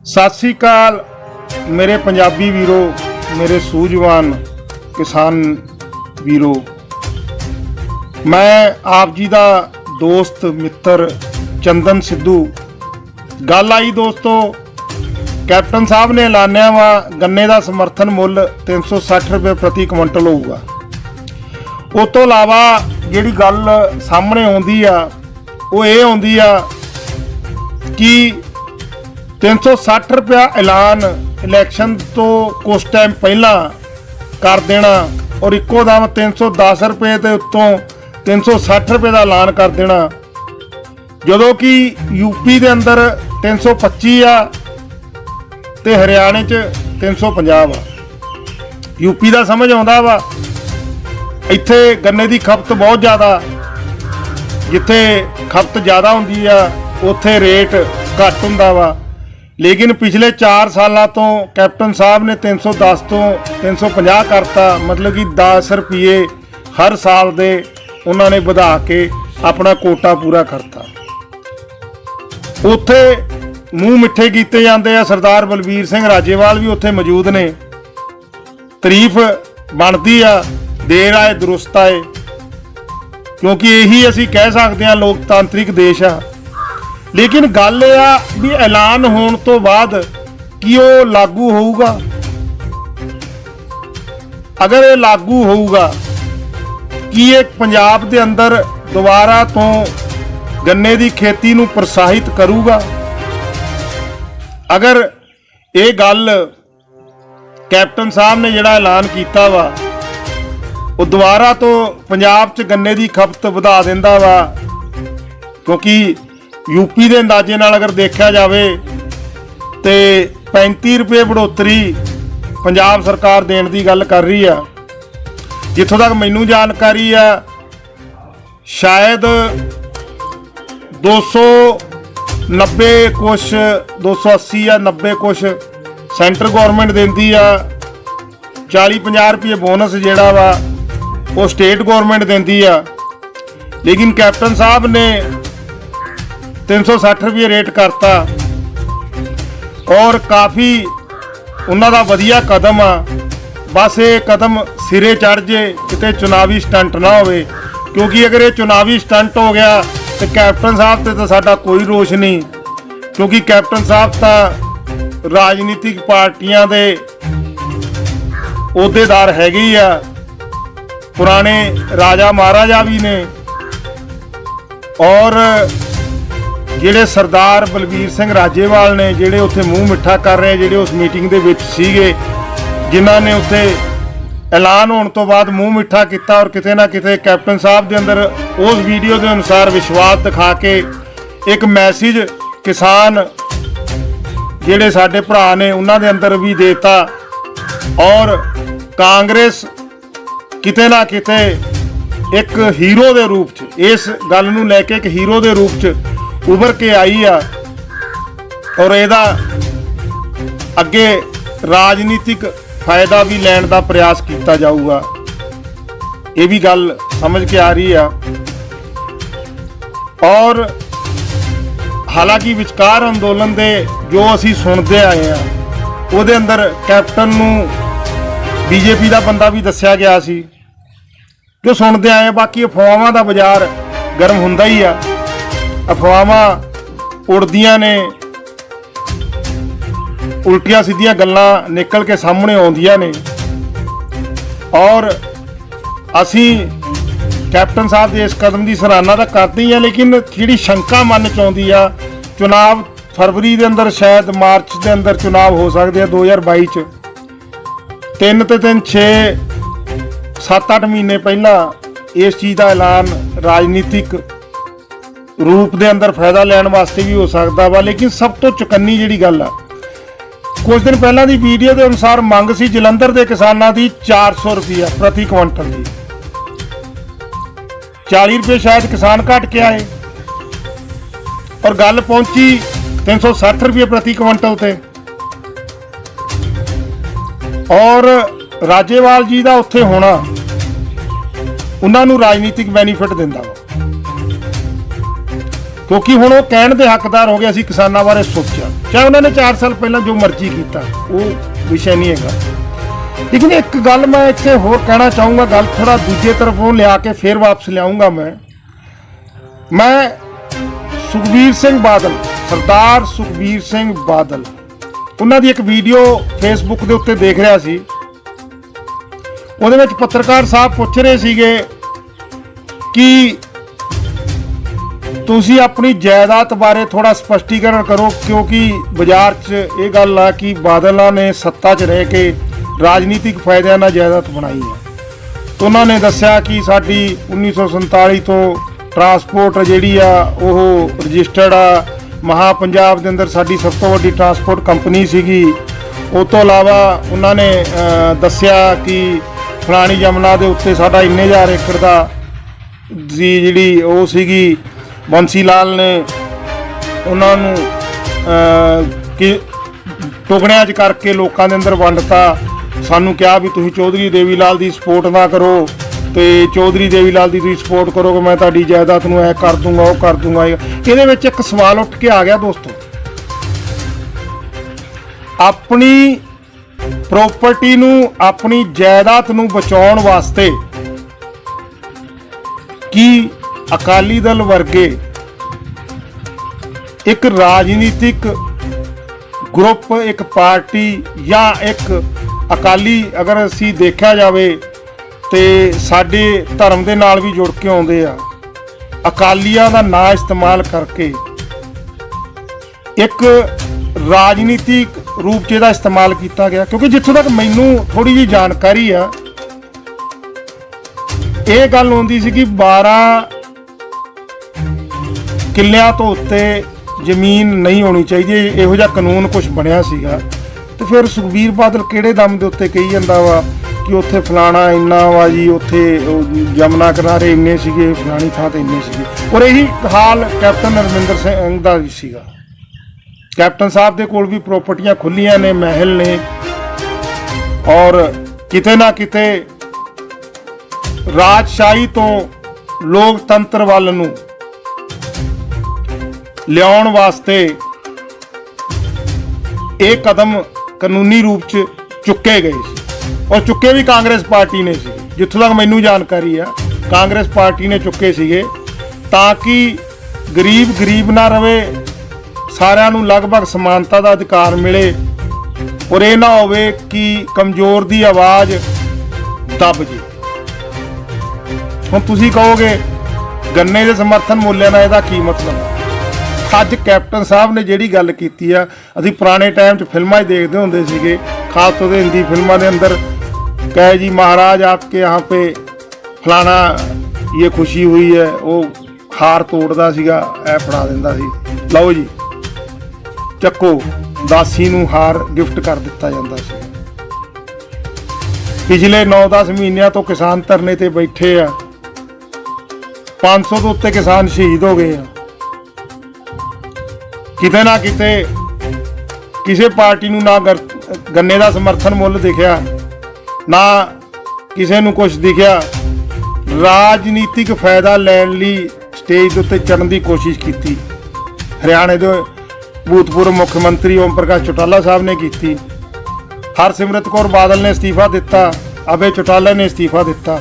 सत श्री अकाल मेरे पंजाबी वीरो, मेरे सूझवान किसान वीरो। मैं आप जी का दोस्त मित्र चंदन सिद्धू। गल आई दोस्तों, कैप्टन साहब ने ऐलानिया वा गन्ने का समर्थन मुल 360 रुपये प्रति क्विंटल होगा। उस तो इलावा जिहड़ी गल सामने आउंदी आ वो ये आउंदी आ कि 360 रुपया ऐलान इलैक्शन तो कुछ टाइम पहला कर देना और इक्को दम 310 रुपये के उत्तों 360 रुपये का ऐलान कर देना, जदों कि यूपी के अंदर 325 आ ते हरियाणे च 350 आ। यूपी का समझ आउंदा वा, इत्थे गन्ने की खपत बहुत ज़्यादा, जिथे खपत ज़्यादा हुंदी आ उत्थे रेट घट हुंदा वा। लेकिन पिछले 4 सालों तो कैप्टन साहब ने 310 तो 350 करता, मतलब कि 10 रुपये हर साल दे उन्होंने बढ़ा के अपना कोटा पूरा करता। उत्थे मूँह मिठे कीते जाते हैं। सरदार बलबीर सिंह राजेवाल भी उत्थे मौजूद ने। तारीफ बनती आ, देर आए दुरुस्त आए, क्योंकि यही असी कह सकते हैं लोकतांत्रिक देश आ। लेकिन गल यह आ भी ऐलान होने तो बाद कि वो लागू होऊगा। अगर ये लागू होऊगा कि एक पंजाब के अंदर दोबारा तो गन्ने की खेती नूं प्रोत्साहित करूगा। अगर ये गल कैप्टन साहब ने जिहड़ा ऐलान किया वा वो दोबारा तो पंजाब च गन्ने की खपत वधा दिंदा वा, क्योंकि यूपी के अंदाजे नाल अगर देखा जाए तो 35 रुपये बढ़ोतरी पंजाब सरकार देने की गल कर रही है। जिथों तक मैनू जानकारी है शायद 290 कुछ 280 या 90 कुछ सेंटर गौरमेंट देती है। 40-50 रुपये बोनस जिहड़ा वा वो स्टेट गौरमेंट देती है। लेकिन कैप्टन साहब ने 360 रुपये रेट करता और काफ़ी उन्हां दा वधिया कदम आ। बस ये कदम सिरे चढ़ जे किते चुनावी स्टंट ना होवे, क्योंकि अगर ये चुनावी स्टंट हो गया तो कैप्टन साहब ते तो साडा कोई रोष नहीं, क्योंकि कैप्टन साहब तो राजनीतिक पार्टियां दे अहुदेदार हैगे ही आ, पुराने राजा महाराजा भी ने। और ਜਿਹੜੇ सरदार बलबीर सिंह राजेवाल ने ਜਿਹੜੇ ਉੱਥੇ ਮੂੰਹ ਮਿੱਠਾ ਕਰ ਰਹੇ, ਜਿਹੜੇ ਉਸ ਮੀਟਿੰਗ ਦੇ ਵਿੱਚ ਸੀਗੇ, ਜਿਨ੍ਹਾਂ ਨੇ ਉੱਥੇ ਐਲਾਨ ਹੋਣ ਤੋਂ ਬਾਅਦ ਮੂੰਹ ਮਿੱਠਾ ਕੀਤਾ ਔਰ ਕਿਤੇ ਨਾ ਕਿਤੇ ਕੈਪਟਨ ਸਾਹਿਬ ਦੇ ਅੰਦਰ ਉਸ ਵੀਡੀਓ ਦੇ ਅਨੁਸਾਰ ਵਿਸ਼ਵਾਸ ਦਿਖਾ ਕੇ ਇੱਕ ਮੈਸੇਜ ਕਿਸਾਨ ਜਿਹੜੇ ਸਾਡੇ ਭਰਾ ਨੇ ਉਹਨਾਂ ਦੇ ਅੰਦਰ ਵੀ ਦੇਤਾ। ਔਰ ਕਾਂਗਰਸ ਕਿਤੇ ਨਾ ਕਿਤੇ ਇੱਕ ਹੀਰੋ ਦੇ ਰੂਪ 'ਚ ਇਸ ਗੱਲ ਨੂੰ ਲੈ ਕੇ ਇੱਕ ਹੀਰੋ ਦੇ ਰੂਪ 'ਚ उभर के आई आ और ਇਹਦਾ ਅੱਗੇ राजनीतिक फायदा भी लैण का प्रयास किया जाऊगा। ये भी गल समझ के आ रही है। और हालांकि विचकार अंदोलन दे जो असी सुनते आए हैं वो अंदर कैप्टन नूं बीजेपी का बंदा भी दस्या गया सी, जो सुनते आए। बाकी अफवाहां का बाजार गर्म हुंदा ही आ। अफवाहां उड़दियां ने, उल्टियां सीधियां गल्लां निकल के सामने आउंदियां ने। और असी कैप्टन साहब के इस कदम की सराहना तो करते ही हैं, लेकिन जिहड़ी शंका मन च आउंदी आ, चुनाव फरवरी के अंदर शायद मार्च के अंदर चुनाव हो सकते हैं 2022 च। 3 ते 3 6 7-8 महीने पहला इस चीज़ का ऐलान राजनीतिक रूप के अंदर फायदा लैण वास्ते भी हो सकता वा। लेकिन सब तो चुकन्नी जिहड़ी गल आ, कुछ दिन पहला की वीडियो के अनुसार मंग सी जलंधर के किसानों की 400 रुपया प्रति क्विंटल की। 40 रुपये शायद किसान घट के आए और गल पहुंची 360 रुपये प्रति क्विंटल ते। और राजेवाल जी का उत्थे होना उन्होंने राजनीतिक बेनीफिट दिंदा वा, क्योंकि हुण वो कहण दे हकदार हो गए असीं किसानां बारे सोचा। ਚਾਹੇ ਉਹਨਾਂ ਨੇ 4 ਸਾਲ ਪਹਿਲਾਂ ਜੋ ਮਰਜ਼ੀ ਕੀਤਾ, ਉਹ ਵਿਸ਼ਾ ਨਹੀਂ ਹੈਗਾ। ਲੇਕਿਨ ਇੱਕ ਗੱਲ ਮੈਂ ਇੱਥੇ ਹੋਰ ਕਹਿਣਾ ਚਾਹੂੰਗਾ, ਗੱਲ ਥੋੜਾ ਦੂਜੇ ਤਰਫੋਂ ਲਿਆ ਕੇ ਫਿਰ ਵਾਪਸ ਲਿਆਉਂਗਾ। ਮੈਂ ਸੁਖਬੀਰ ਸਿੰਘ ਬਾਦਲ, ਸਰਦਾਰ ਸੁਖਬੀਰ ਸਿੰਘ ਬਾਦਲ, ਉਹਨਾਂ ਦੀ ਇੱਕ ਵੀਡੀਓ ਫੇਸਬੁੱਕ ਦੇ ਉੱਤੇ ਦੇਖ ਰਿਹਾ ਸੀ। ਉਹਦੇ ਵਿੱਚ ਪੱਤਰਕਾਰ ਸਾਹਿਬ ਪੁੱਛ ਰਹੇ ਸੀਗੇ ਕਿ ਤੁਸੀਂ ਆਪਣੀ ਜਾਇਦਾਦ ਬਾਰੇ ਥੋੜਾ ਸਪਸ਼ਟੀਕਰਨ ਕਰੋ, ਕਿਉਂਕਿ ਬਾਜ਼ਾਰ 'ਚ ਇਹ ਗੱਲ ਆ ਕਿ ਬਾਦਲਾਂ ਨੇ ਸੱਤਾ 'ਚ ਰਹਿ ਕੇ ਰਾਜਨੀਤਿਕ ਫਾਇਦਿਆਂ ਨਾਲ ਜਾਇਦਾਦ ਬਣਾਈ ਹੈ। ਤਾਂ ਉਹਨਾਂ ਨੇ ਦੱਸਿਆ ਕਿ ਸਾਡੀ 1947 ਤੋਂ ਟਰਾਂਸਪੋਰਟ ਜਿਹੜੀ ਆ ਉਹ ਰਜਿਸਟਰਡ ਆ, ਮਹਾ ਪੰਜਾਬ ਦੇ ਅੰਦਰ ਸਾਡੀ ਸਭ ਤੋਂ ਵੱਡੀ ਟਰਾਂਸਪੋਰਟ ਕੰਪਨੀ ਸੀਗੀ। ਉਸ ਤੋਂ ਇਲਾਵਾ ਉਹਨਾਂ ਨੇ ਦੱਸਿਆ ਕਿ ਫਲਾਣੀ ਜਮਨਾ ਦੇ ਉੱਤੇ ਸਾਡਾ ਇੰਨੇ ਹਜ਼ਾਰ ਏਕੜ ਦਾ ਦੀ ਜਿਹੜੀ ਉਹ ਸੀਗੀ, ਬੰਸੀ ਲਾਲ ਨੇ ਉਹਨਾਂ ਨੂੰ ਕਿ ਟੁਕੜਿਆਂ 'ਚ ਕਰਕੇ ਲੋਕਾਂ ਦੇ ਅੰਦਰ ਵੰਡਤਾ। ਸਾਨੂੰ ਕਿਹਾ ਵੀ ਤੁਸੀਂ ਚੌਧਰੀ ਦੇਵੀ ਲਾਲ ਦੀ ਸਪੋਰਟ ਨਾ ਕਰੋ, ਤੇ ਚੌਧਰੀ ਦੇਵੀ ਲਾਲ ਦੀ ਤੁਸੀਂ ਸਪੋਰਟ ਕਰੋਗੇ ਮੈਂ ਤੁਹਾਡੀ ਜਾਇਦਾਦ ਨੂੰ ਐ ਕਰ ਦੂੰਗਾ, ਉਹ ਕਰ ਦੂੰਗਾ। ਇਹਦੇ ਵਿੱਚ ਇੱਕ ਸਵਾਲ ਉੱਠ ਕੇ ਆ ਗਿਆ ਦੋਸਤੋ, ਆਪਣੀ ਪ੍ਰਾਪਰਟੀ ਨੂੰ, ਆਪਣੀ ਜਾਇਦਾਦ ਨੂੰ ਬਚਾਉਣ ਵਾਸਤੇ ਕੀ ਅਕਾਲੀ ਦਲ ਵਰਗੇ ਇੱਕ ਰਾਜਨੀਤਿਕ ਗਰੁੱਪ, ਇੱਕ ਪਾਰਟੀ ਜਾਂ ਇੱਕ ਅਕਾਲੀ, ਅਗਰ ਅਸੀਂ ਦੇਖਿਆ ਜਾਵੇ ਤੇ ਸਾਡੇ ਧਰਮ ਦੇ ਨਾਲ ਵੀ ਜੁੜ ਕੇ ਆਉਂਦੇ ਆ, ਅਕਾਲੀਆਂ ਦਾ ਨਾਂ ਇਸਤੇਮਾਲ ਕਰਕੇ ਇੱਕ ਰਾਜਨੀਤਿਕ ਰੂਪ 'ਚ ਇਹਦਾ ਇਸਤੇਮਾਲ ਕੀਤਾ ਗਿਆ। ਕਿਉਂਕਿ ਜਿੱਥੋਂ ਤੱਕ ਮੈਨੂੰ ਥੋੜੀ ਜਿਹੀ ਜਾਣਕਾਰੀ ਆ, ਇਹ ਗੱਲ ਹੁੰਦੀ ਸੀ ਕਿ 12 ਕਿੱਲਿਆਂ ਤੋਂ ਉੱਤੇ ਜ਼ਮੀਨ ਨਹੀਂ ਹੋਣੀ ਚਾਹੀਦੀ, ਇਹੋ ਜਿਹਾ ਕਾਨੂੰਨ ਕੁਝ ਬਣਿਆ ਸੀਗਾ। ਤੇ ਫਿਰ ਸੁਖਬੀਰ ਬਾਦਲ ਕਿਹੜੇ ਦਮ ਦੇ ਉੱਤੇ ਕਹੀ ਜਾਂਦਾ ਵਾ ਕਿ ਉੱਥੇ ਫਲਾਣਾ ਇੰਨਾ ਵਾ ਜੀ, ਉੱਥੇ ਜਮਨਾ ਕਿਨਾਰੇ ਇੰਨੇ ਸੀਗੇ, ਫਲਾਣੀ ਥਾਂ ਤੇ ਇੰਨੇ ਸੀਗੇ। ਔਰ ਇਹੀ ਹਾਲ ਕੈਪਟਨ ਅਮਰਿੰਦਰ ਸਿੰਘ ਦਾ ਵੀ ਸੀਗਾ। ਕੈਪਟਨ ਸਾਹਿਬ ਦੇ ਕੋਲ ਵੀ ਪ੍ਰਾਪਰਟੀਆਂ ਖੁੱਲੀਆਂ ਨੇ, ਮਹਿਲ ਨੇ, ਔਰ ਕਿਤੇ ਨਾ ਕਿਤੇ ਰਾਜਸ਼ਾਹੀ ਤੋਂ ਲੋਕਤੰਤਰ ਵੱਲ ਨੂੰ ਲਿਆਉਣ ਵਾਸਤੇ ਇਹ ਕਦਮ ਕਾਨੂੰਨੀ ਰੂਪ 'ਚ ਚੁੱਕੇ ਗਏ ਸੀ, ਔਰ ਚੁੱਕੇ ਵੀ ਕਾਂਗਰਸ ਪਾਰਟੀ ਨੇ ਸੀ। ਜਿੱਥੋਂ ਤੱਕ ਮੈਨੂੰ ਜਾਣਕਾਰੀ ਆ, ਕਾਂਗਰਸ ਪਾਰਟੀ ਨੇ ਚੁੱਕੇ ਸੀਗੇ ਤਾਂ ਕਿ ਗਰੀਬ ਨਾ ਰਵੇ, ਸਾਰਿਆਂ ਨੂੰ ਲਗਭਗ ਸਮਾਨਤਾ ਦਾ ਅਧਿਕਾਰ ਮਿਲੇ, ਔਰ ਇਹ ਨਾ ਹੋਵੇ ਕਿ ਕਮਜ਼ੋਰ ਦੀ ਆਵਾਜ਼ ਦਬ ਜੇ। ਹੁਣ ਤੁਸੀਂ ਕਹੋਗੇ ਗੰਨੇ ਦੇ ਸਮਰਥਨ ਮੁੱਲਿਆਂ ਦਾ ਇਹਦਾ ਕੀ ਮਤਲਬ? ਅੱਜ ਕੈਪਟਨ ਸਾਹਿਬ ਨੇ ਜਿਹੜੀ ਗੱਲ ਕੀਤੀ ਆ, ਅਸੀਂ ਪੁਰਾਣੇ ਟਾਈਮ 'ਚ ਫਿਲਮਾਂ 'ਚ ਦੇਖਦੇ ਹੁੰਦੇ ਸੀਗੇ, ਖਾਸ ਤੌਰ 'ਤੇ ਹਿੰਦੀ ਫਿਲਮਾਂ ਦੇ ਅੰਦਰ, ਕਹੇ ਜੀ ਮਹਾਰਾਜ ਆਪਕੇ यहाँ पे फलाना ये खुशी हुई है, ਉਹ ਹਾਰ ਤੋੜਦਾ ਸੀਗਾ, ਇਹ ਫੜਾ ਦਿੰਦਾ ਸੀ, ਲਓ ਜੀ ਚੱਕੋ, ਦਾਸੀ ਨੂੰ ਹਾਰ ਗਿਫਟ ਕਰ ਦਿੱਤਾ ਜਾਂਦਾ ਸੀ। ਪਿਛਲੇ 9-10 ਮਹੀਨਿਆਂ ਤੋਂ ਕਿਸਾਨ ਧਰਨੇ ਤੇ ਬੈਠੇ ਆ, 500 ਤੋਂ ਉੱਤੇ ਕਿਸਾਨ ਸ਼ਹੀਦ ਹੋ ਗਏ ਆ। ਕਿਤੇ ਨਾ ਕਿਤੇ ਕਿਸੇ ਪਾਰਟੀ ਨੂੰ ਨਾ ਗੰਨੇ ਦਾ ਸਮਰਥਨ ਮੁੱਲ ਦਿਖਿਆ, ਨਾ ਕਿਸੇ ਨੂੰ ਕੁਝ ਦਿਖਿਆ। ਰਾਜਨੀਤਿਕ ਫਾਇਦਾ ਲੈਣ ਲਈ ਸਟੇਜ ਦੇ ਉੱਤੇ ਚੜ੍ਹਨ ਦੀ ਕੋਸ਼ਿਸ਼ ਕੀਤੀ। ਹਰਿਆਣੇ ਦੇ ਭੂਤਪੂਰਵ ਮੁੱਖ ਮੰਤਰੀ ਓਮ ਪ੍ਰਕਾਸ਼ ਚੌਟਾਲਾ ਸਾਹਿਬ ਨੇ ਕੀਤੀ, ਹਰਸਿਮਰਤ ਕੌਰ ਬਾਦਲ ਨੇ ਅਸਤੀਫਾ ਦਿੱਤਾ, ਅਭੈ ਚੌਟਾਲਾ ਨੇ ਅਸਤੀਫਾ ਦਿੱਤਾ,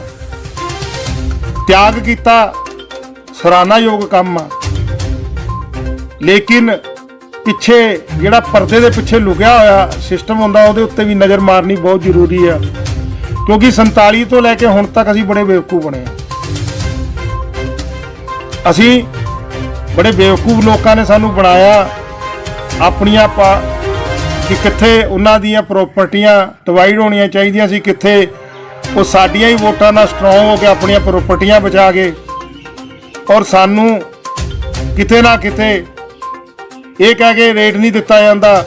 ਤਿਆਗ ਕੀਤਾ, ਸਰਾਹਨਾਯੋਗ ਕੰਮ ਆ। ਲੇਕਿਨ ਪਿੱਛੇ ਜਿਹੜਾ ਪਰਦੇ ਦੇ ਪਿੱਛੇ ਲੁਕਿਆ ਹੋਇਆ ਸਿਸਟਮ ਹੁੰਦਾ, ਉਹਦੇ ਉੱਤੇ ਵੀ ਨਜ਼ਰ ਮਾਰਨੀ ਬਹੁਤ ਜ਼ਰੂਰੀ ਆ, ਕਿਉਂਕਿ 47 ਤੋਂ ਲੈ ਕੇ ਹੁਣ ਤੱਕ ਅਸੀਂ ਬੜੇ ਬੇਵਕੂਫ ਬਣੇ ਆ। ਅਸੀਂ ਬੜੇ ਬੇਵਕੂਫ ਲੋਕਾਂ ਨੇ ਸਾਨੂੰ ਬਣਾਇਆ ਆਪਣੀਆਂ ਕਿ ਕਿੱਥੇ ਉਹਨਾਂ ਦੀਆਂ ਪ੍ਰਾਪਰਟੀਆਂ ਡਿਵਾਈਡ ਹੋਣੀਆਂ ਚਾਹੀਦੀਆਂ ਸੀ, ਕਿੱਥੇ ਉਹ ਸਾਡੀਆਂ ਹੀ ਵੋਟਾਂ ਨਾਲ ਸਟਰੋਂਗ ਹੋ ਕੇ ਆਪਣੀਆਂ ਪ੍ਰਾਪਰਟੀਆਂ ਬਚਾ ਗਏ, ਔਰ ਸਾਨੂੰ ਕਿਤੇ ਨਾ ਕਿਤੇ ਇਹ ਕਹਿ ਕੇ ਰੇਟ ਨਹੀਂ ਦਿੱਤਾ ਜਾਂਦਾ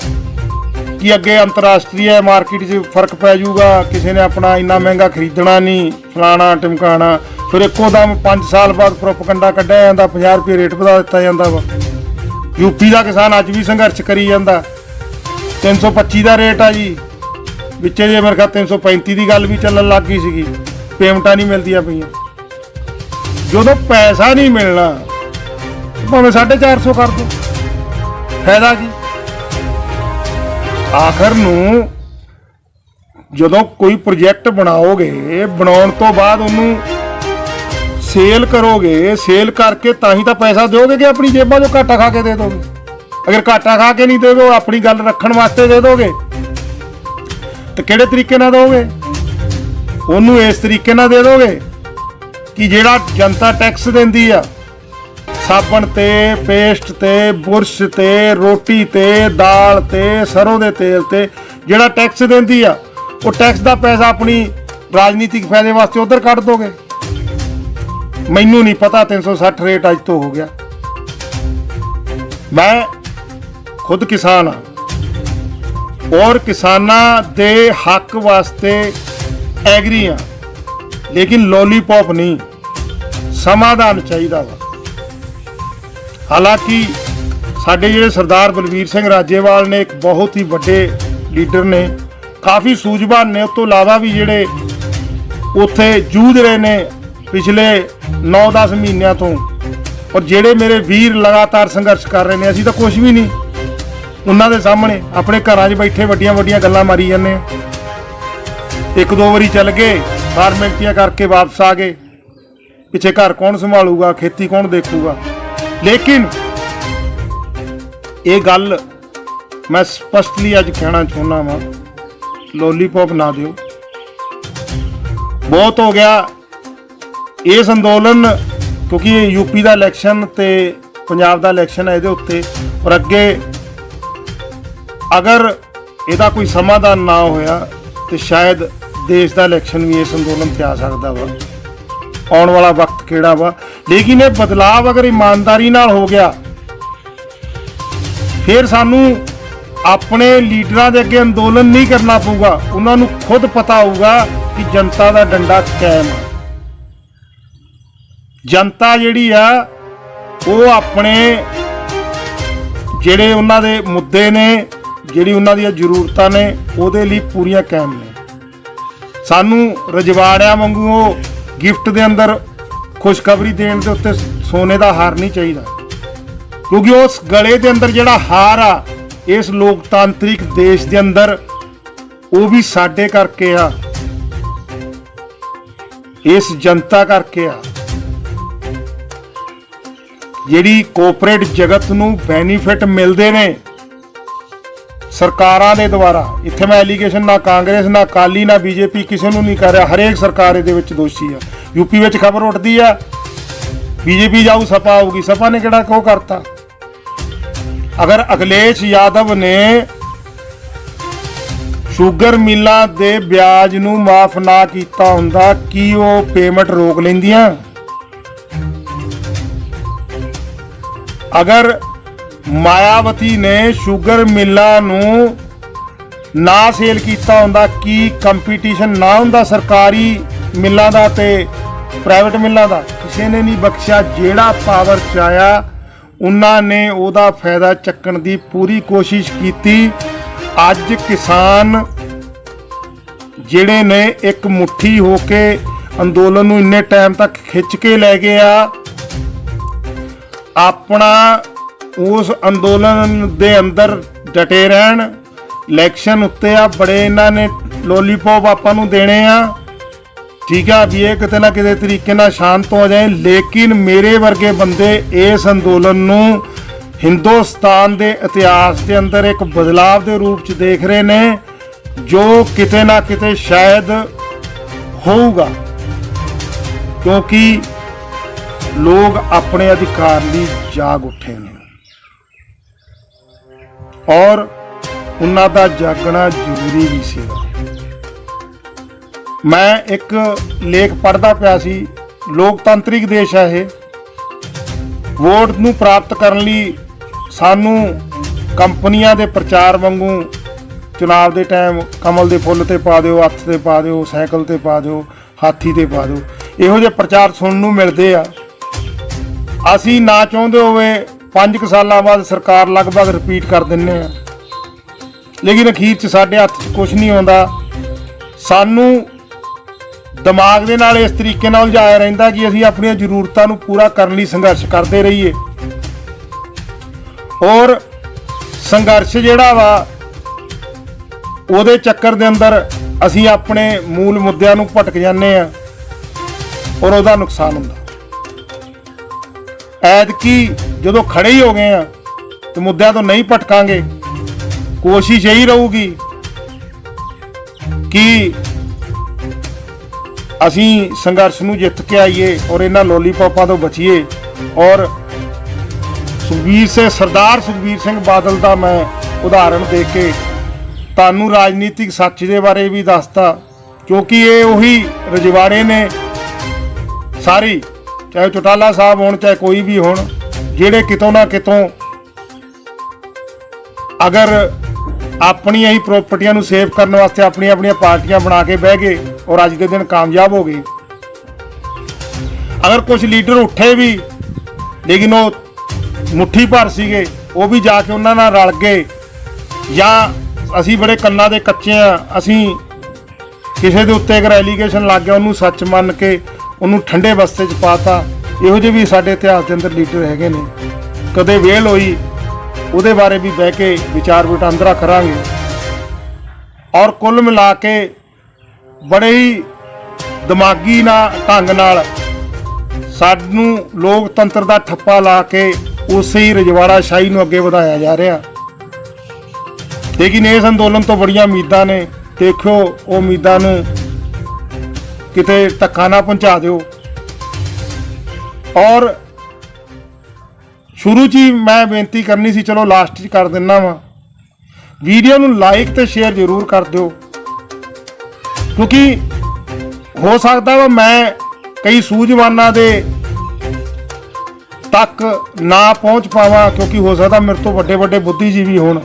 ਕਿ ਅੱਗੇ ਅੰਤਰਰਾਸ਼ਟਰੀ ਮਾਰਕੀਟ 'ਚ ਫਰਕ ਪੈ ਜਾਊਗਾ, ਕਿਸੇ ਨੇ ਆਪਣਾ ਇੰਨਾ ਮਹਿੰਗਾ ਖਰੀਦਣਾ ਨਹੀਂ, ਫਲਾਣਾ ਟਮਕਾਣਾ। ਫਿਰ ਇੱਕੋ ਦਮ 5 ਸਾਲ ਬਾਅਦ ਪ੍ਰੋਪਗੰਡਾ ਕੱਢਿਆ ਜਾਂਦਾ, 50 ਰੁਪਏ ਰੇਟ ਵਧਾ ਦਿੱਤਾ ਜਾਂਦਾ ਵਾ। ਯੂਪੀ ਦਾ ਕਿਸਾਨ ਅੱਜ ਵੀ ਸੰਘਰਸ਼ ਕਰੀ ਜਾਂਦਾ, 325 ਦਾ ਰੇਟ ਆ ਜੀ, ਵਿੱਚੇ ਜੇ ਮੇਰੇ ਖਿਆਲ 335 ਦੀ ਗੱਲ ਵੀ ਚੱਲਣ ਲੱਗ ਗਈ ਸੀਗੀ, ਪੇਮੈਂਟਾਂ ਨਹੀਂ ਮਿਲਦੀਆਂ ਪਈਆਂ। ਜਦੋਂ ਪੈਸਾ ਨਹੀਂ ਮਿਲਣਾ ਭਾਵੇਂ 450 ਕਰ ਦਿਓ, ਫਾਇਦਾ ਕੀ? ਆਖਰ ਨੂੰ ਜਦੋਂ ਕੋਈ ਪ੍ਰੋਜੈਕਟ ਬਣਾਓਗੇ, ਬਣਾਉਣ ਤੋਂ ਬਾਅਦ ਉਹਨੂੰ ਸੇਲ ਕਰੋਗੇ, ਸੇਲ ਕਰਕੇ ਤਾਂ ਹੀ ਤਾਂ ਪੈਸਾ ਦਿਓਗੇ ਕਿ ਆਪਣੀ ਜੇਬਾਂ 'ਚੋਂ ਘਾਟਾ ਖਾ ਕੇ ਦੇ ਦੋਗੇ। ਅਗਰ ਘਾਟਾ ਖਾ ਕੇ ਨਹੀਂ ਦੇ ਦੋ, ਆਪਣੀ ਗੱਲ ਰੱਖਣ ਵਾਸਤੇ ਦੇ ਦੋਗੇ, ਤੇ ਕਿਹੜੇ ਤਰੀਕੇ ਨਾਲ ਦੋਗੇ? ਉਹਨੂੰ ਇਸ ਤਰੀਕੇ ਨਾਲ ਦੇ ਦੋਗੇ ਕਿ ਜਿਹੜਾ ਜਨਤਾ ਟੈਕਸ ਦਿੰਦੀ ਆ ਸਾਬਣ ਤੇ, ਪੇਸਟ ਤੇ, ਬੁਰਸ਼ ਤੇ, ਰੋਟੀ ਤੇ, ਦਾਲ ਤੇ, ਸਰੋਂ ਦੇ ਤੇਲ ਤੇ ਜਿਹੜਾ ਟੈਕਸ ਦਿੰਦੀ ਆ, ਉਹ ਟੈਕਸ ਦਾ ਪੈਸਾ ਆਪਣੀ ਰਾਜਨੀਤਿਕ ਫਾਇਦੇ ਵਾਸਤੇ ਉਧਰ ਕੱਢ ਦੋਗੇ। ਮੈਨੂੰ ਨਹੀਂ ਪਤਾ 360 ਰੇਟ ਅੱਜ ਤੋਂ ਹੋ ਗਿਆ। ਮੈਂ ਖੁਦ ਕਿਸਾਨ ਹਾਂ ਔਰ ਕਿਸਾਨਾਂ ਦੇ ਹੱਕ ਵਾਸਤੇ ਐਗਰੀ ਹਾਂ, ਲੇਕਿਨ ਲੋਲੀਪੌਪ ਨਹੀਂ, ਸਮਾਧਾਨ ਚਾਹੀਦਾ ਵਾ। ਹਾਲਾਂਕਿ ਸਾਡੇ ਜਿਹੜੇ ਸਰਦਾਰ ਬਲਵੀਰ ਸਿੰਘ ਰਾਜੇਵਾਲ ਨੇ ਇੱਕ ਬਹੁਤ ਹੀ ਵੱਡੇ ਲੀਡਰ ਨੇ, ਕਾਫੀ ਸੂਝਵਾਨ ਨੇ, ਉਸ ਤੋਂ ਇਲਾਵਾ ਵੀ ਜਿਹੜੇ ਉੱਥੇ ਜੂਝ ਰਹੇ ਨੇ ਪਿਛਲੇ 9-10 ਮਹੀਨਿਆਂ ਤੋਂ, ਔਰ ਜਿਹੜੇ ਮੇਰੇ ਵੀਰ ਲਗਾਤਾਰ ਸੰਘਰਸ਼ ਕਰ ਰਹੇ ਨੇ, ਅਸੀਂ ਤਾਂ ਕੁਝ ਵੀ ਨਹੀਂ ਉਹਨਾਂ ਦੇ ਸਾਹਮਣੇ। ਆਪਣੇ ਘਰਾਂ 'ਚ ਬੈਠੇ ਵੱਡੀਆਂ ਵੱਡੀਆਂ ਗੱਲਾਂ ਮਾਰੀ ਜਾਂਦੇ ਆ। ਇੱਕ ਦੋ ਵਾਰੀ ਚੱਲ ਗਏ, ਫਾਰਮੈਲਟੀਆਂ ਕਰਕੇ ਵਾਪਸ ਆ ਗਏ, ਪਿੱਛੇ ਘਰ ਕੌਣ ਸੰਭਾਲੂਗਾ, ਖੇਤੀ ਕੌਣ ਦੇਖੂਗਾ। ਲੇਕਿਨ ਇਹ ਗੱਲ ਮੈਂ ਸਪਸ਼ਟਲੀ ਅੱਜ ਕਹਿਣਾ ਚਾਹੁੰਦਾ ਵਾਂ, ਲੋਲੀਪੌਪ ਨਾ ਦਿਓ। ਬਹੁਤ ਹੋ ਗਿਆ ਇਸ ਅੰਦੋਲਨ, ਕਿਉਂਕਿ ਇਹ ਯੂਪੀ ਦਾ ਇਲੈਕਸ਼ਨ ਤੇ ਪੰਜਾਬ ਦਾ ਇਲੈਕਸ਼ਨ ਹੈ ਇਹਦੇ ਉੱਤੇ, ਔਰ ਅੱਗੇ ਅਗਰ ਇਹਦਾ ਕੋਈ ਸਮਾਧਾਨ ਨਾ ਹੋਇਆ ਤੇ ਸ਼ਾਇਦ ਦੇਸ਼ ਦਾ ਇਲੈਕਸ਼ਨ ਵੀ ਇਸ ਅੰਦੋਲਨ ਤੇ ਆ ਸਕਦਾ ਵਾ। ਆਉਣ ਵਾਲਾ ਵਕਤ ਕਿਹੜਾ ਵਾ। ਲੇਕਿਨ ਇਹ ਬਦਲਾਵ ਅਗਰ ਇਮਾਨਦਾਰੀ ਨਾਲ ਹੋ ਗਿਆ, ਫਿਰ ਸਾਨੂੰ ਆਪਣੇ ਲੀਡਰਾਂ ਦੇ ਅੱਗੇ ਅੰਦੋਲਨ ਨਹੀਂ ਕਰਨਾ ਪਊਗਾ। ਉਹਨਾਂ ਨੂੰ ਖੁਦ ਪਤਾ ਹੋਊਗਾ ਕਿ ਜਨਤਾ ਦਾ ਡੰਡਾ ਕਾਇਮ ਹੈ। ਜਨਤਾ ਜਿਹੜੀ ਆ ਉਹ ਆਪਣੇ ਜਿਹੜੇ ਉਹਨਾਂ ਦੇ ਮੁੱਦੇ ਨੇ, ਜਿਹੜੀ ਉਹਨਾਂ ਦੀਆਂ ਜ਼ਰੂਰਤਾਂ ਨੇ, ਉਹਦੇ ਲਈ ਪੂਰੀਆਂ ਕਾਇਮ ਨੇ। ਸਾਨੂੰ ਰਜਵਾੜਿਆਂ ਵਾਂਗੂ ਉਹ ਗਿਫਟ ਦੇ ਅੰਦਰ ਖੁਸ਼ਖਬਰੀ ਦੇਣ ਦੇ ਉੱਤੇ ਸੋਨੇ ਦਾ ਹਾਰ ਨਹੀਂ ਚਾਹੀਦਾ, ਕਿਉਂਕਿ ਉਸ ਗਲੇ ਦੇ ਅੰਦਰ ਜਿਹੜਾ ਹਾਰ ਆ ਇਸ ਲੋਕਤਾਂਤਰਿਕ ਦੇਸ਼ ਦੇ ਅੰਦਰ, ਉਹ ਵੀ ਸਾਡੇ ਕਰਕੇ ਆ, ਇਸ ਜਨਤਾ ਕਰਕੇ ਆ, ਜਿਹੜੀ ਕੋਆਪਰੇਟ ਜਗਤ ਨੂੰ ਬੈਨੀਫਿਟ ਮਿਲਦੇ ਨੇ ਸਰਕਾਰਾਂ ਦੇ ਦੁਆਰਾ। ਇੱਥੇ ਮੈਂ ਐਲੀਗੇਸ਼ਨ ਨਾ ਕਾਂਗਰਸ, ਨਾ ਅਕਾਲੀ, ਨਾ ਬੀਜੇਪੀ ਕਿਸੇ ਨੂੰ ਨਹੀਂ ਕਰ ਰਿਹਾ। ਹਰੇਕ ਸਰਕਾਰ ਇਹਦੇ ਵਿੱਚ ਦੋਸ਼ੀ ਆ। ਯੂਪੀ ਵਿੱਚ ਖਬਰ ਉੱਠਦੀ ਆ ਬੀਜੇਪੀ ਜਾਊ, ਸਪਾ ਆਊਗੀ। ਸਪਾ ਨੇ ਕਿਹੜਾ ਕੋ ਕਰਤਾ? ਅਗਰ ਅਖਿਲੇਸ਼ ਯਾਦਵ ਨੇ ਸ਼ੂਗਰ ਮਿਲਾਂ ਦੇ ਵਿਆਜ ਨੂੰ ਮਾਫ ਨਾ ਕੀਤਾ ਹੁੰਦਾ, ਕੀ ਉਹ ਪੇਮੈਂਟ ਰੋਕ ਲੈਂਦੀਆਂ? ਅਗਰ ਮਾਇਆਵਤੀ ਨੇ ਸ਼ੂਗਰ ਮਿਲਾਂ ਨੂੰ ਨਾ ਸੇਲ ਕੀਤਾ ਹੁੰਦਾ, ਕੀ ਕੰਪੀਟੀਸ਼ਨ ਨਾ ਹੁੰਦਾ ਸਰਕਾਰੀ ਮਿਲਾਂ ਦਾ ਤੇ ਪ੍ਰਾਈਵੇਟ ਮਿਲਾਂ ਦਾ? ਕਿਸੇ ਨੇ ਨਹੀਂ ਬਖਸ਼ਿਆ। ਜਿਹੜਾ ਪਾਵਰ 'ਚ ਆਇਆ ਉਹਨਾਂ ਨੇ ਉਹਦਾ ਫਾਇਦਾ ਚੱਕਣ ਦੀ ਪੂਰੀ ਕੋਸ਼ਿਸ਼ ਕੀਤੀ। ਅੱਜ ਕਿਸਾਨ ਜਿਹੜੇ ਨੇ ਇੱਕ ਮੁੱਠੀ ਹੋ ਕੇ ਅੰਦੋਲਨ ਨੂੰ ਇੰਨੇ ਟਾਈਮ ਤੱਕ ਖਿੱਚ ਕੇ ਲੈ ਗਏ ਆ, ਆਪਣਾ ਉਸ ਅੰਦੋਲਨ ਦੇ ਅੰਦਰ ਡਟੇ ਰਹਿਣ। ਇਲੈਕਸ਼ਨ ਉੱਤੇ ਆ ਬੜੇ ਇਹਨਾਂ ਨੇ ਲੋਲੀਪੌਪ ਆਪਾਂ ਨੂੰ ਦੇਣੇ ਆ, ਠੀਕ ਆ, ਵੀ ਇਹ ਕਿਤੇ ਨਾ ਕਿਤੇ ਤਰੀਕੇ ਨਾਲ ਸ਼ਾਂਤ ਹੋ ਜਾਏ। ਲੇਕਿਨ ਮੇਰੇ ਵਰਗੇ ਬੰਦੇ ਇਸ ਅੰਦੋਲਨ ਨੂੰ ਹਿੰਦੁਸਤਾਨ ਦੇ ਇਤਿਹਾਸ ਦੇ ਅੰਦਰ ਇੱਕ ਬਦਲਾਵ ਦੇ ਰੂਪ 'ਚ ਦੇਖ ਰਹੇ ਨੇ, ਜੋ ਕਿਤੇ ਨਾ ਕਿਤੇ ਸ਼ਾਇਦ ਹੋਊਗਾ, ਕਿਉਂਕਿ ਲੋਕ ਆਪਣੇ ਅਧਿਕਾਰ ਲਈ ਜਾਗ ਉੱਠੇ ਨੇ ਔਰ ਉਹਨਾਂ ਦਾ ਜਾਗਣਾ ਜ਼ਰੂਰੀ ਵੀ ਸੀਗਾ। ਮੈਂ ਇੱਕ ਲੇਖ ਪੜ੍ਹਦਾ ਪਿਆ ਸੀ, ਲੋਕਤੰਤਰਿਕ ਦੇਸ਼ ਹੈ ਇਹ, ਵੋਟ ਨੂੰ ਪ੍ਰਾਪਤ ਕਰਨ ਲਈ ਸਾਨੂੰ ਕੰਪਨੀਆਂ ਦੇ ਪ੍ਰਚਾਰ ਵਾਂਗੂ ਚੁਣਾਵ ਦੇ ਟਾਈਮ ਕਮਲ ਦੇ ਫੁੱਲ ਤੇ ਪਾ ਦਿਓ, ਹੱਥ ਤੇ ਪਾ ਦਿਓ, ਸਾਈਕਲ ਤੇ ਪਾ ਦਿਓ, ਹਾਥੀ ਤੇ ਪਾ ਦਿਓ, ਇਹੋ ਜਿਹੇ ਪ੍ਰਚਾਰ ਸੁਣਨ ਨੂੰ ਮਿਲਦੇ ਆ। ਅਸੀਂ ਨਾ ਚਾਹੁੰਦੇ ਹੋਵੇ 5 ਸਾਲਾਂ ਬਾਅਦ ਸਰਕਾਰ ਲਗਭਗ ਰਿਪੀਟ ਕਰ ਦਿੰਦੇ ਆ, ਲੇਕਿਨ ਅਖੀਰ 'ਚ ਸਾਡੇ ਹੱਥ 'ਚ ਕੁਝ ਨਹੀਂ ਆਉਂਦਾ। ਸਾਨੂੰ ਦਿਮਾਗ ਦੇ ਨਾਲ ਇਸ ਤਰੀਕੇ ਨਾਲ ਉਲਝਾਇਆ ਰਹਿੰਦਾ ਕਿ ਅਸੀਂ ਆਪਣੀਆਂ ਜ਼ਰੂਰਤਾਂ ਨੂੰ ਪੂਰਾ ਕਰਨ ਲਈ ਸੰਘਰਸ਼ ਕਰਦੇ ਰਹੀਏ, ਔਰ ਸੰਘਰਸ਼ ਜਿਹੜਾ ਵਾ ਉਹਦੇ ਚੱਕਰ ਦੇ ਅੰਦਰ ਅਸੀਂ ਆਪਣੇ ਮੂਲ ਮੁੱਦਿਆਂ ਨੂੰ ਭਟਕ ਜਾਂਦੇ ਆ ਔਰ ਉਹਦਾ ਨੁਕਸਾਨ ਹੁੰਦਾ। ਐਤਕੀ ਜਦੋਂ ਖੜੇ ਹੀ ਹੋ ਗਏ ਆ ਤੇ ਮੁੱਦਿਆਂ ਤੋਂ ਨਹੀਂ ਭਟਕਾਂਗੇ। ਕੋਸ਼ਿਸ਼ ਇਹੀ ਰਹੂਗੀ ਕਿ ਅਸੀਂ ਸੰਘਰਸ਼ ਨੂੰ ਜਿੱਤ ਕੇ ਆਈਏ ਔਰ ਇਹਨਾਂ ਲੋਲੀਪੌਪਾਂ ਤੋਂ ਬਚੀਏ। ਔਰ ਸਰਦਾਰ ਸੁਖਬੀਰ ਸਿੰਘ ਬਾਦਲ ਦਾ ਮੈਂ ਉਦਾਹਰਣ ਦੇ ਕੇ ਤੁਹਾਨੂੰ ਰਾਜਨੀਤਿਕ ਸੱਚ ਦੇ ਬਾਰੇ ਵੀ ਦੱਸਤਾ, ਕਿਉਂਕਿ ਇਹ ਉਹੀ ਰਜਵਾੜੇ ਨੇ ਸਾਰੀ, ਚਾਹੇ ਚੌਟਾਲਾ ਸਾਹਿਬ ਹੋਣ ਚਾਹੇ ਕੋਈ ਵੀ ਹੋਣ, ਜਿਹੜੇ ਕਿਤੋਂ ਨਾ ਕਿਤੋਂ ਅਗਰ ਆਪਣੀਆਂ ਹੀ ਪ੍ਰਾਪਰਟੀਆਂ ਨੂੰ ਸੇਵ ਕਰਨ ਵਾਸਤੇ ਆਪਣੀਆਂ ਆਪਣੀਆਂ ਪਾਰਟੀਆਂ ਬਣਾ ਕੇ ਬਹਿ ਗਏ ਔਰ ਅੱਜ ਦੇ ਦਿਨ ਕਾਮਯਾਬ ਹੋ ਗਏ। ਅਗਰ ਕੁਝ ਲੀਡਰ ਉੱਠੇ ਵੀ ਲੇਕਿਨ ਉਹ ਮੁੱਠੀ ਭਰ ਸੀਗੇ, ਉਹ ਵੀ ਜਾ ਕੇ ਉਹਨਾਂ ਨਾਲ ਰਲ ਗਏ, ਜਾਂ ਅਸੀਂ ਬੜੇ ਕੰਨਾਂ ਦੇ ਕੱਚੇ ਆ, ਅਸੀਂ ਕਿਸੇ ਦੇ ਉੱਤੇ ਅਗਰ ਐਲੀਗੇਸ਼ਨ ਲੱਗ ਗਿਆ ਉਹਨੂੰ ਸੱਚ ਮੰਨ ਕੇ ਉਹਨੂੰ ਠੰਡੇ ਬਸਤੇ 'ਚ ਪਾਤਾ। ਇਹੋ ਜਿਹੇ ਵੀ ਸਾਡੇ ਇਤਿਹਾਸ ਦੇ ਅੰਦਰ ਲੀਡਰ ਹੈਗੇ ਨੇ। ਕਦੇ ਵੇਲ ਹੋਈ ਉਹਦੇ ਬਾਰੇ ਵੀ ਬਹਿ ਕੇ ਵਿਚਾਰ ਵਟਾਂਦਰਾ ਕਰਾਂਗੇ। ਔਰ ਕੁੱਲ ਮਿਲਾ ਕੇ ਬੜੇ ਹੀ ਦਿਮਾਗੀ ਢੰਗ ਨਾਲ ਸਾਨੂੰ ਲੋਕਤੰਤਰ ਦਾ ਠੱਪਾ ਲਾ ਕੇ ਉਸੇ ਹੀ ਰਜਵਾੜਾ ਸ਼ਾਹੀ ਨੂੰ ਅੱਗੇ ਵਧਾਇਆ ਜਾ ਰਿਹਾ। ਲੇਕਿਨ ਇਸ ਅੰਦੋਲਨ ਤੋਂ ਬੜੀਆਂ ਉਮੀਦਾਂ ਨੇ। ਦੇਖਿਓ ਉਹ ਉਮੀਦਾਂ ਨੂੰ ਕਿਤੇ ਧੱਕਾ ਨਾ ਪਹੁੰਚਾ ਦਿਓ। ਔਰ ਸ਼ੁਰੂ 'ਚ ਹੀ ਮੈਂ ਬੇਨਤੀ ਕਰਨੀ ਸੀ, ਚਲੋ ਲਾਸਟ 'ਚ ਕਰ ਦਿੰਦਾ ਵਾਂ, ਵੀਡੀਓ ਨੂੰ ਲਾਈਕ ਤੇ ਸ਼ੇਅਰ ਜ਼ਰੂਰ ਕਰ ਦਿਓ, ਕਿਉਂਕਿ ਹੋ ਸਕਦਾ ਵਾ ਮੈਂ ਕਈ ਸੂਝਵਾਨਾਂ ਦੇ ਤੱਕ ਨਾ ਪਹੁੰਚ ਪਾਵਾਂ, ਕਿਉਂਕਿ ਹੋ ਸਕਦਾ ਮੇਰੇ ਤੋਂ ਵੱਡੇ ਵੱਡੇ ਬੁੱਧੀਜੀਵੀ ਹੋਣ,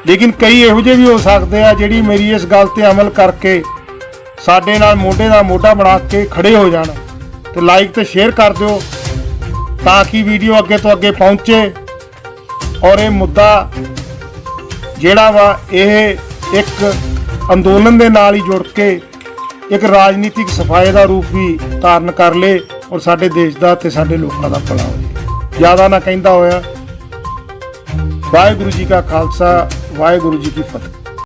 ਲੇਕਿਨ ਕਈ ਇਹੋ ਜਿਹੇ ਵੀ ਹੋ ਸਕਦੇ ਆ ਜਿਹੜੀ ਮੇਰੀ ਇਸ ਗੱਲ ਤੇ ਅਮਲ ਕਰਕੇ ਸਾਡੇ ਨਾਲ ਮੋਢੇ ਦਾ ਮੋਢਾ ਬਣਾ ਕੇ ਖੜੇ ਹੋ ਜਾਣ। ਤੇ ਲਾਈਕ ਤੇ ਸ਼ੇਅਰ ਕਰ ਦਿਓ ਤਾਂ ਕਿ ਵੀਡੀਓ ਅੱਗੇ ਤੋਂ ਅੱਗੇ ਪਹੁੰਚੇ ਔਰ ਇਹ ਮੁੱਦਾ ਜਿਹੜਾ ਵਾ ਇਹ ਇੱਕ ਅੰਦੋਲਨ ਦੇ ਨਾਲ ਹੀ ਜੁੜ ਕੇ ਇੱਕ ਰਾਜਨੀਤਿਕ ਸਫਾਈ ਦਾ ਰੂਪ ਵੀ ਧਾਰਨ ਕਰ ਲੇ ਔਰ ਸਾਡੇ ਦੇਸ਼ ਦਾ ਤੇ ਸਾਡੇ ਲੋਕਾਂ ਦਾ ਭਲਾ ਹੋਵੇ। ਜ਼ਿਆਦਾ ਨਾ ਕਹਿੰਦਾ ਹੋਇਆ, ਵਾਹਿਗੁਰੂ ਜੀ ਕਾ ਖਾਲਸਾ, ਵਾਹਿਗੁਰੂ ਜੀ ਕੀ ਫਤਿਹ।